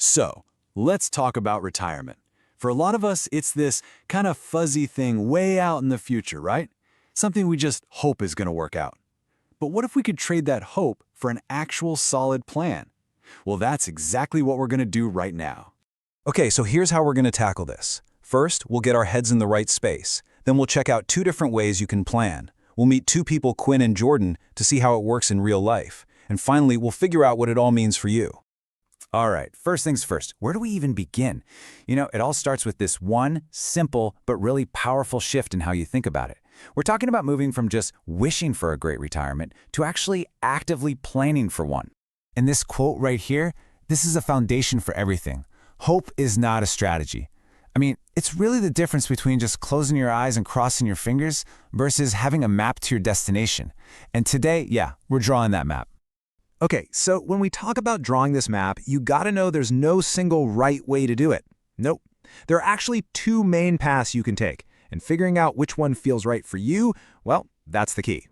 So, let's talk about retirement. For a lot of us, it's this kind of fuzzy thing way out in the future, right? Something we just hope is going to work out. But what if we could trade that hope for an actual solid plan? Well, that's exactly what we're going to do right now. Okay, so here's how we're going to tackle this. First, we'll get our heads in the right space. Then we'll check out 2 different ways you can plan. We'll meet 2 people, Quinn and Jordan, to see how it works in real life. And finally, we'll figure out what it all means for you. All right, first things first, where do we even begin? It all starts with this one simple but really powerful shift in how you think about it. We're talking about moving from just wishing for a great retirement to actually actively planning for one. And this quote right here, this is a foundation for everything. Hope is not a strategy. It's really the difference between just closing your eyes and crossing your fingers versus having a map to your destination. And today, we're drawing that map. Okay, so when we talk about drawing this map, you gotta know there's no single right way to do it. Nope. There are actually 2 main paths you can take, and figuring out which one feels right for you, well, that's the key.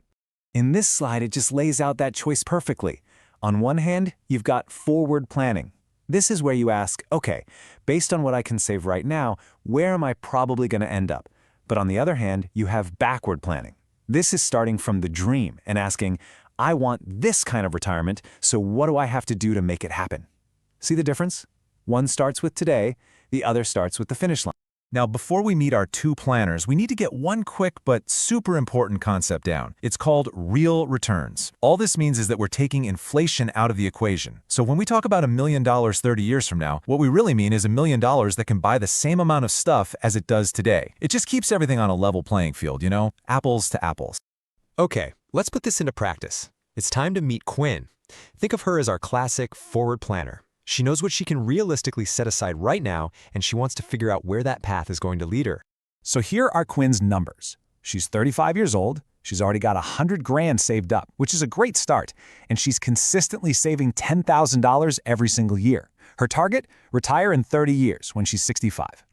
In this slide, it just lays out that choice perfectly. On one hand, you've got forward planning. This is where you ask, okay, based on what I can save right now, where am I probably going to end up? But on the other hand, you have backward planning. This is starting from the dream and asking, I want this kind of retirement, so what do I have to do to make it happen? See the difference? One starts with today, the other starts with the finish line. Now, before we meet our 2 planners, we need to get one quick but super important concept down. It's called real returns. All this means is that we're taking inflation out of the equation. So when we talk about $1 million 30 years from now, what we really mean is $1 million that can buy the same amount of stuff as it does today. It just keeps everything on a level playing field, apples to apples. Okay, let's put this into practice. It's time to meet Quinn. Think of her as our classic forward planner. She knows what she can realistically set aside right now, and she wants to figure out where that path is going to lead her. So here are Quinn's numbers. She's 35 years old. She's already got $100,000 saved up, which is a great start. And she's consistently saving $10,000 every single year. Her target? Retire in 30 years when she's 65.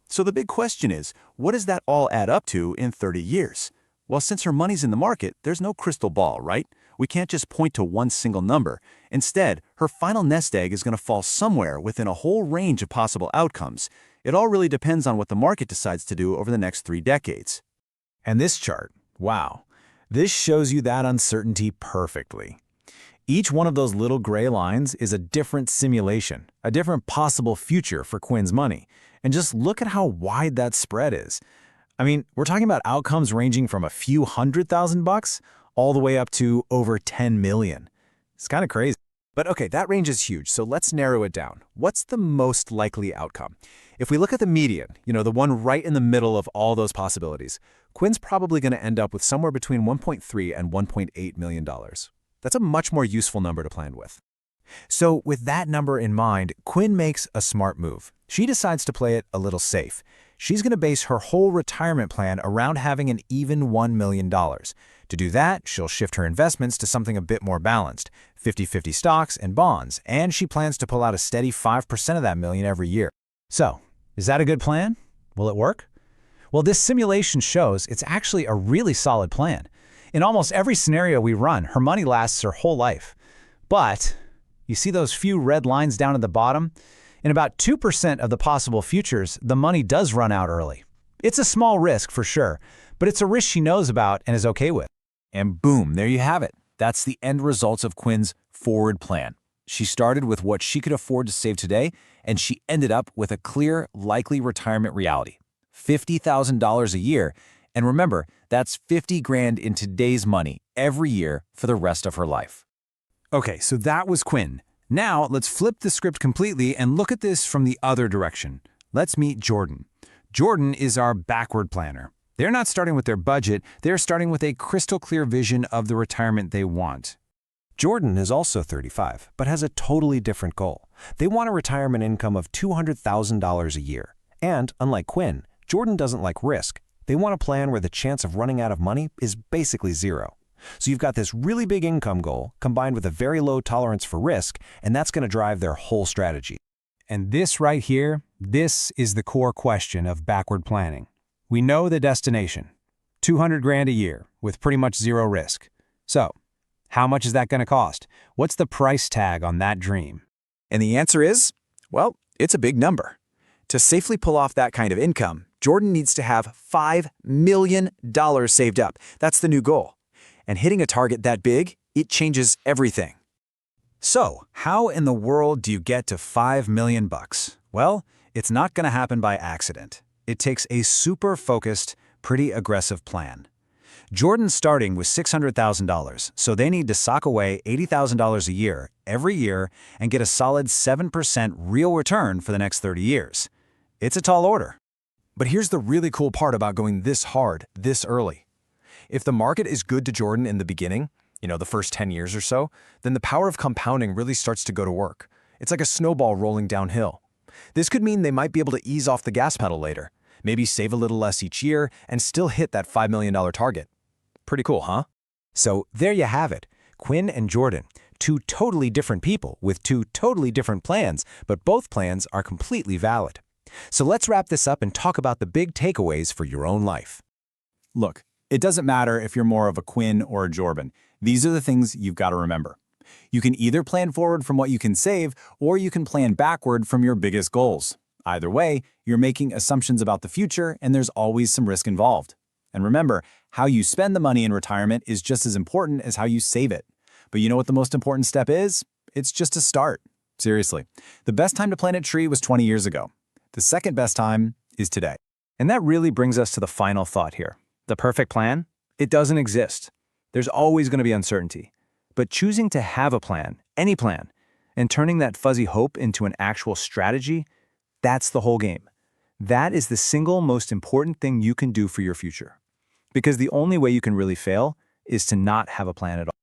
So the big question is, what does that all add up to in 30 years? Well, since her money's in the market, there's no crystal ball, right? We can't just point to one single number. Instead, her final nest egg is going to fall somewhere within a whole range of possible outcomes. It all really depends on what the market decides to do over the next 3 decades. And this chart, wow, this shows you that uncertainty perfectly. Each one of those little gray lines is a different simulation, a different possible future for Quinn's money. And just look at how wide that spread is. We're talking about outcomes ranging from a few $100,000 all the way up to over 10 million. It's kind of crazy. But okay, that range is huge, so let's narrow it down. What's the most likely outcome? If we look at the median, the one right in the middle of all those possibilities, Quinn's probably going to end up with somewhere between $1.3 and $1.8 million. That's a much more useful number to plan with. So with that number in mind, Quinn makes a smart move. She decides to play it a little safe. She's going to base her whole retirement plan around having an even $1 million. To do that, she'll shift her investments to something a bit more balanced, 50-50 stocks and bonds, and she plans to pull out a steady 5% of that million every year. So, is that a good plan? Will it work? Well, this simulation shows it's actually a really solid plan. In almost every scenario we run, her money lasts her whole life. But, you see those few red lines down at the bottom? In about 2% of the possible futures, the money does run out early. It's a small risk for sure, but it's a risk she knows about and is okay with. And boom, there you have it. That's the end results of Quinn's forward plan. She started with what she could afford to save today, and she ended up with a clear, likely retirement reality. $50,000 a year. And remember, that's $50,000 in today's money every year for the rest of her life. Okay, so that was Quinn. Now, let's flip the script completely and look at this from the other direction. Let's meet Jordan. Jordan is our backward planner. They're not starting with their budget, they're starting with a crystal clear vision of the retirement they want. Jordan is also 35, but has a totally different goal. They want a retirement income of $200,000 a year. And, unlike Quinn, Jordan doesn't like risk. They want a plan where the chance of running out of money is basically zero. So you've got this really big income goal combined with a very low tolerance for risk, and that's going to drive their whole strategy. And this right here, this is the core question of backward planning. We know the destination, $200,000 a year with pretty much zero risk. So, how much is that going to cost? What's the price tag on that dream? And the answer is Well, it's a big number. To safely pull off that kind of income, Jordan needs to have $5 million saved up. That's the new goal. And hitting a target that big, it changes everything. So, how in the world do you get to $5 million bucks? Well, it's not going to happen by accident. It takes a super focused, pretty aggressive plan. Jordan's starting with $600,000, so they need to sock away $80,000 a year, every year, and get a solid 7% real return for the next 30 years. It's a tall order. But here's the really cool part about going this hard, this early. If the market is good to Jordan in the beginning, the first 10 years or so, then the power of compounding really starts to go to work. It's like a snowball rolling downhill. This could mean they might be able to ease off the gas pedal later, maybe save a little less each year, and still hit that $5 million target. Pretty cool, huh? So there you have it. Quinn and Jordan, two totally different people with two totally different plans, but both plans are completely valid. So let's wrap this up and talk about the big takeaways for your own life. Look, it doesn't matter if you're more of a Quinn or a Jordan. These are the things you've got to remember. You can either plan forward from what you can save, or you can plan backward from your biggest goals. Either way, you're making assumptions about the future, and there's always some risk involved. And remember, how you spend the money in retirement is just as important as how you save it. But you know what the most important step is? It's just to start. Seriously, the best time to plant a tree was 20 years ago. The second best time is today. And that really brings us to the final thought here. The perfect plan? It doesn't exist. There's always going to be uncertainty. But choosing to have a plan, any plan, and turning that fuzzy hope into an actual strategy, that's the whole game. That is the single most important thing you can do for your future. Because the only way you can really fail is to not have a plan at all.